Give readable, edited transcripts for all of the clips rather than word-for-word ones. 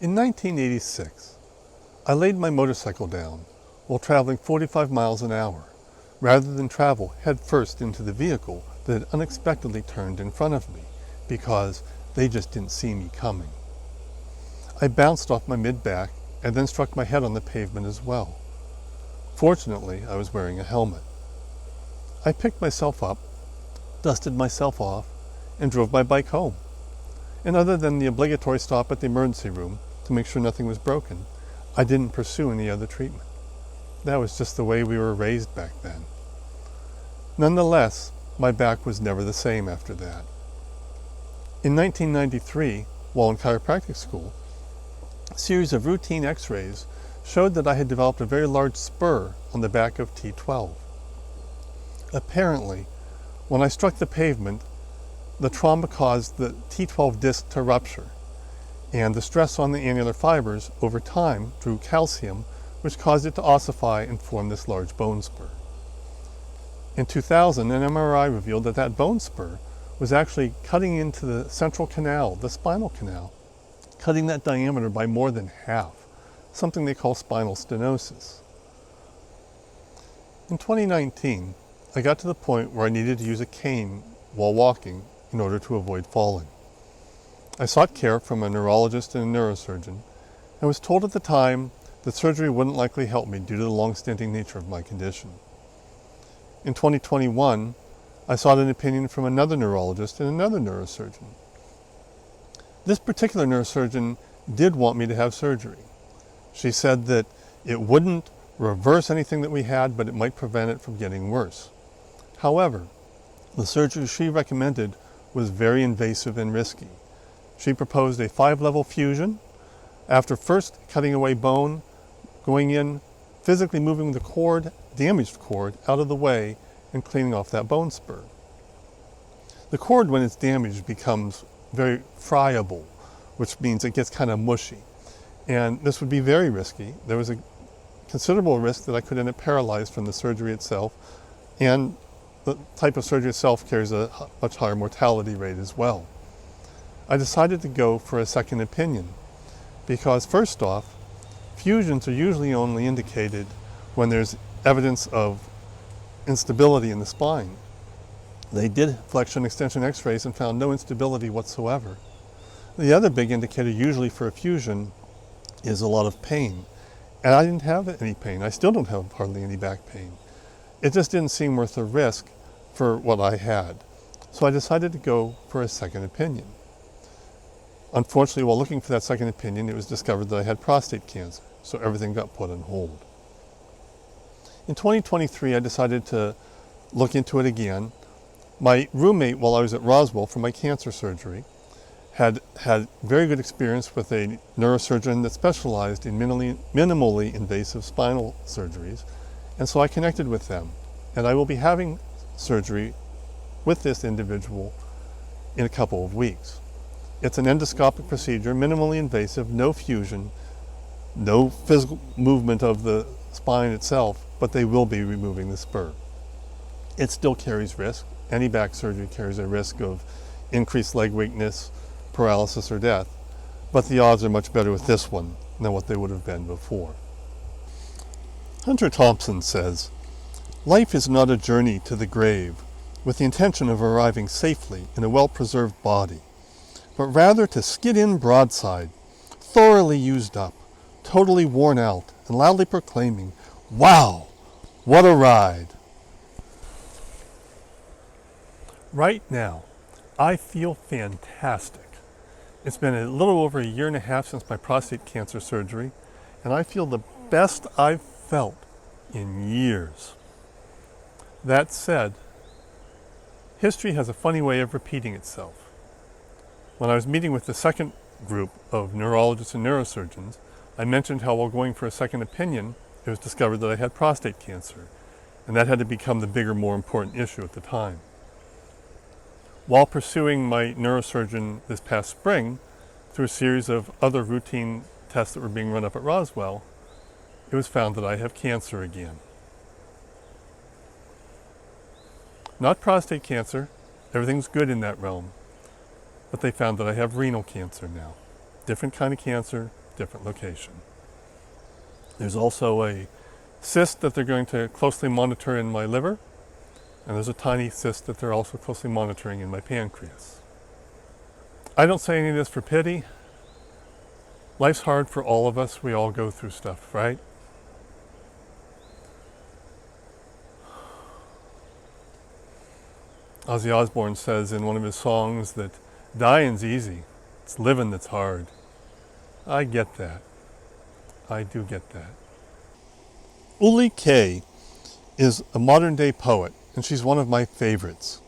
In 1986, I laid my motorcycle down while traveling 45 miles an hour, rather than travel headfirst into the vehicle that had unexpectedly turned in front of me because they just didn't see me coming. I bounced off my mid-back and then struck my head on the pavement as well. Fortunately, I was wearing a helmet. I picked myself up, dusted myself off, and drove my bike home. And other than the obligatory stop at the emergency room to make sure nothing was broken, I didn't pursue any other treatment. That was just the way we were raised back then. Nonetheless, my back was never the same after that. In 1993, while in chiropractic school, a series of routine x-rays showed that I had developed a very large spur on the back of T12. Apparently, when I struck the pavement, the trauma caused the T12 disc to rupture, and the stress on the annular fibers over time drew calcium, which caused it to ossify and form this large bone spur. In 2000, an MRI revealed that that bone spur was actually cutting into the central canal, the spinal canal, cutting that diameter by more than half, something they call spinal stenosis. In 2019, I got to the point where I needed to use a cane while walking in order to avoid falling. I sought care from a neurologist and a neurosurgeon, and was told at the time that surgery wouldn't likely help me due to the long-standing nature of my condition. In 2021, I sought an opinion from another neurologist and another neurosurgeon. This particular neurosurgeon did want me to have surgery. She said that it wouldn't reverse anything that we had, but it might prevent it from getting worse. However, the surgery she recommended was very invasive and risky. She proposed a 5-level fusion after first cutting away bone, going in, physically moving the cord, damaged cord, out of the way and cleaning off that bone spur. The cord, when it's damaged, becomes very friable, which means it gets kind of mushy. And this would be very risky. There was a considerable risk that I could end up paralyzed from the surgery itself, and the type of surgery itself carries a much higher mortality rate as well. I decided to go for a second opinion because, first off, fusions are usually only indicated when there's evidence of instability in the spine. They did flexion extension x-rays and found no instability whatsoever. The other big indicator usually for a fusion is a lot of pain. And I didn't have any pain. I still don't have hardly any back pain. It just didn't seem worth the risk for what I had. So I decided to go for a second opinion. Unfortunately, while looking for that second opinion, it was discovered that I had prostate cancer, so everything got put on hold. In 2023, I decided to look into it again. My roommate, while I was at Roswell for my cancer surgery, had very good experience with a neurosurgeon that specialized in minimally invasive spinal surgeries, and so I connected with them. And I will be having surgery with this individual in a couple of weeks. It's an endoscopic procedure, minimally invasive, no fusion, no physical movement of the spine itself, but they will be removing the spur. It still carries risk. Any back surgery carries a risk of increased leg weakness, paralysis, or death, but the odds are much better with this one than what they would have been before. Hunter Thompson says, "Life is not a journey to the grave with the intention of arriving safely in a well-preserved body, but rather to skid in broadside, thoroughly used up, totally worn out, and loudly proclaiming, 'Wow, what a ride!'" Right now, I feel fantastic. It's been a little over a year and a half since my prostate cancer surgery, and I feel the best I've felt in years. That said, history has a funny way of repeating itself. When I was meeting with the second group of neurologists and neurosurgeons, I mentioned how while going for a second opinion, it was discovered that I had prostate cancer, and that had to become the bigger, more important issue at the time. While pursuing my neurosurgeon this past spring, through a series of other routine tests that were being run up at Roswell, it was found that I have cancer again. Not prostate cancer, everything's good in that realm, but they found that I have renal cancer now. Different kind of cancer, different location. There's also a cyst that they're going to closely monitor in my liver, and there's a tiny cyst that they're also closely monitoring in my pancreas. I don't say any of this for pity. Life's hard for all of us. We all go through stuff, right? Ozzy Osbourne says in one of his songs that dying's easy, it's living that's hard. I get that. I do get that. Ullie Kaye is a modern day poet, and she's one of my favorites.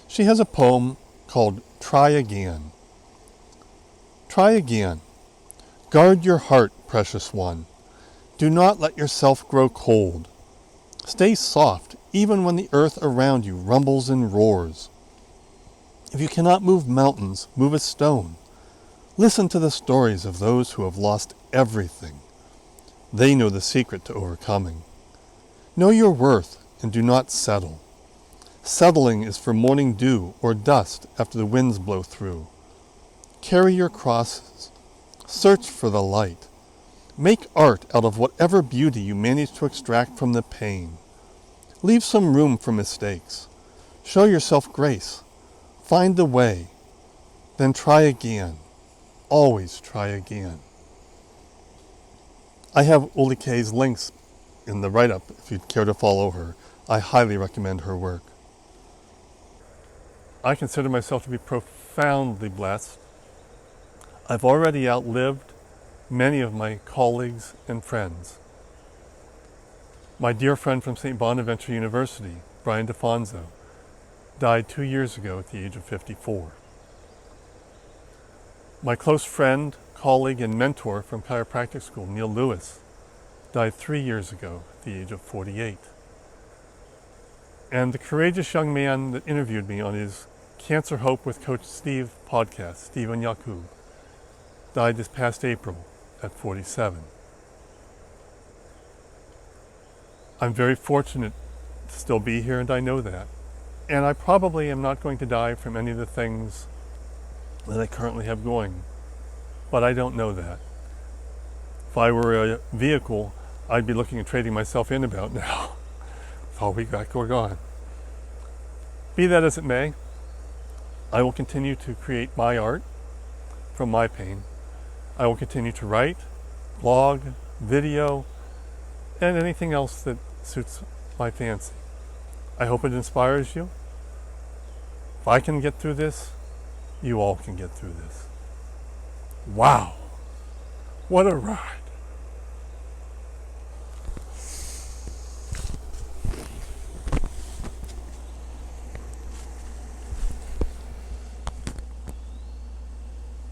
She has a poem called Try Again. Try again. Guard your heart, precious one. Do not let yourself grow cold. Stay soft, even when the earth around you rumbles and roars. If you cannot move mountains, move a stone. Listen to the stories of those who have lost everything. They know the secret to overcoming. Know your worth and do not settle. Settling is for morning dew or dust after the winds blow through. Carry your crosses. Search for the light. Make art out of whatever beauty you manage to extract from the pain. Leave some room for mistakes. Show yourself grace. Find the way. Then try again. Always try again. I have Ullie Kaye's links in the write-up if you'd care to follow her. I highly recommend her work. I consider myself to be profoundly blessed. I've already outlived many of my colleagues and friends. My dear friend from St. Bonaventure University, Brian DeFonso, died 2 years ago at the age of 54. My close friend, colleague, and mentor from chiropractic school, Neil Lewis, died 3 years ago at the age of 48. And the courageous young man that interviewed me on his Cancer Hope with Coach Steve podcast, Stephen Yakub, died this past April at 47. I'm very fortunate to still be here, and I know that. And I probably am not going to die from any of the things that I currently have going, but I don't know that. If I were a vehicle, I'd be looking at trading myself in about now. With all we got going on. Be that as it may, I will continue to create my art from my pain. I will continue to write, blog, video, and anything else that suits my fancy. I hope it inspires you. If I can get through this, you all can get through this. Wow, what a ride.